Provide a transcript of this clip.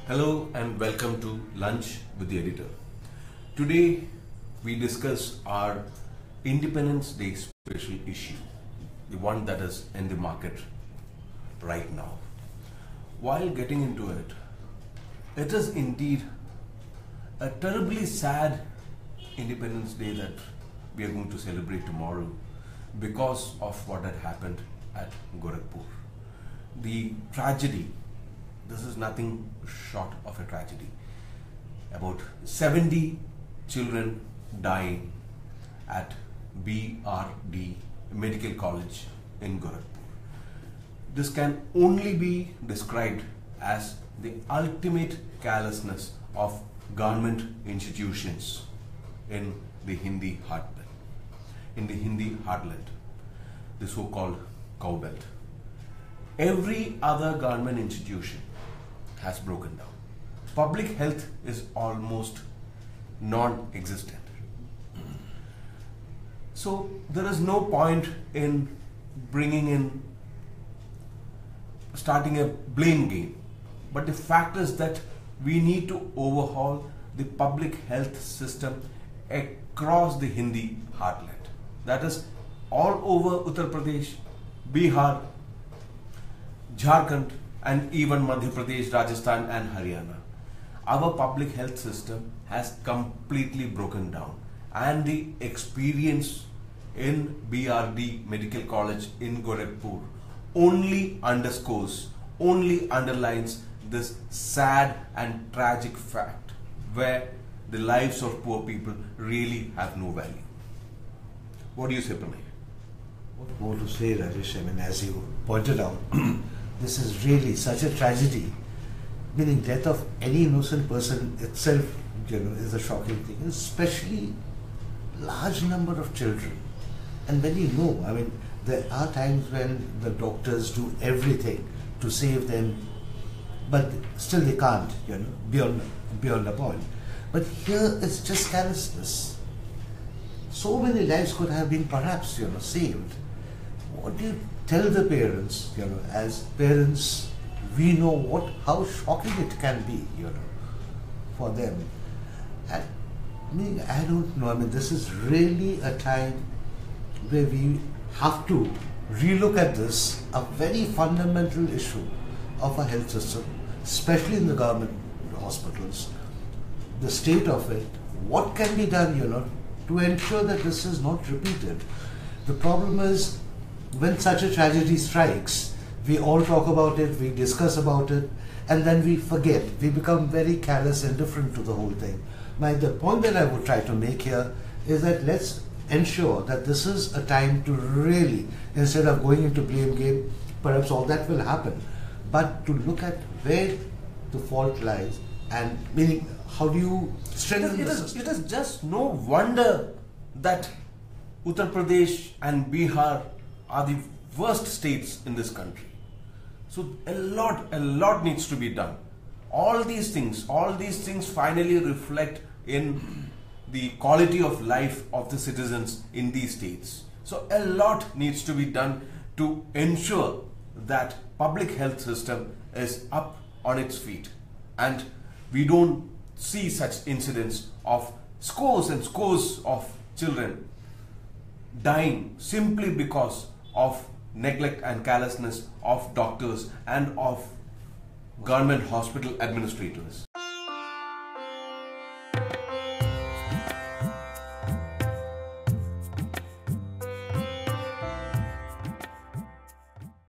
Hello and welcome to Lunch with the Editor. Today we discuss our Independence Day special issue, the one that is in the market right now. While getting into it, it is indeed a terribly sad Independence Day that we are going to celebrate tomorrow because of what had happened at Gorakhpur. The tragedy, this is nothing short of a tragedy. About 70 children dying at BRD Medical College in Gorakhpur. This can only be described as the ultimate carelessness of government institutions in the Hindi heartland, the so-called cow belt. Every other government institution has broken down. Public health is almost non-existent. So there is no point in starting a blame game. But the fact is that we need to overhaul the public health system across the Hindi heartland. That is all over Uttar Pradesh, Bihar, Jharkhand, and even Madhya Pradesh, Rajasthan and Haryana. Our public health system has completely broken down, and the experience in BRD Medical College in Gorakhpur only underlines this sad and tragic fact where the lives of poor people really have no value. What do you say, Pranay? What more to say, Rajesh? I mean, as you pointed out, this is really such a tragedy. Meaning, death of any innocent person itself, is a shocking thing. Especially large number of children. And when you know, I mean, there are times when the doctors do everything to save them, but still they can't, beyond the point. But here it's just carelessness. So many lives could have been perhaps, saved. What do you tell the parents? As parents, we know how shocking it can be, for them. And I don't know. I mean, this is really a time where we have to relook at this, a very fundamental issue of our health system, especially in the government hospitals, the state of it, what can be done, to ensure that this is not repeated. The problem is, when such a tragedy strikes, we all talk about it, we discuss about it, and then we forget. We become very careless, indifferent to the whole thing. The point that I would try to make here is that let's ensure that this is a time to really, instead of going into blame game, perhaps all that will happen, but to look at where the fault lies, and meaning how do you strengthen the system. It is just no wonder that Uttar Pradesh and Bihar are the worst states in this country. So a lot needs to be done. All these things finally reflect in the quality of life of the citizens in these states. So a lot needs to be done to ensure that public health system is up on its feet, and we don't see such incidents of scores and scores of children dying simply because of neglect and carelessness of doctors and of government hospital administrators.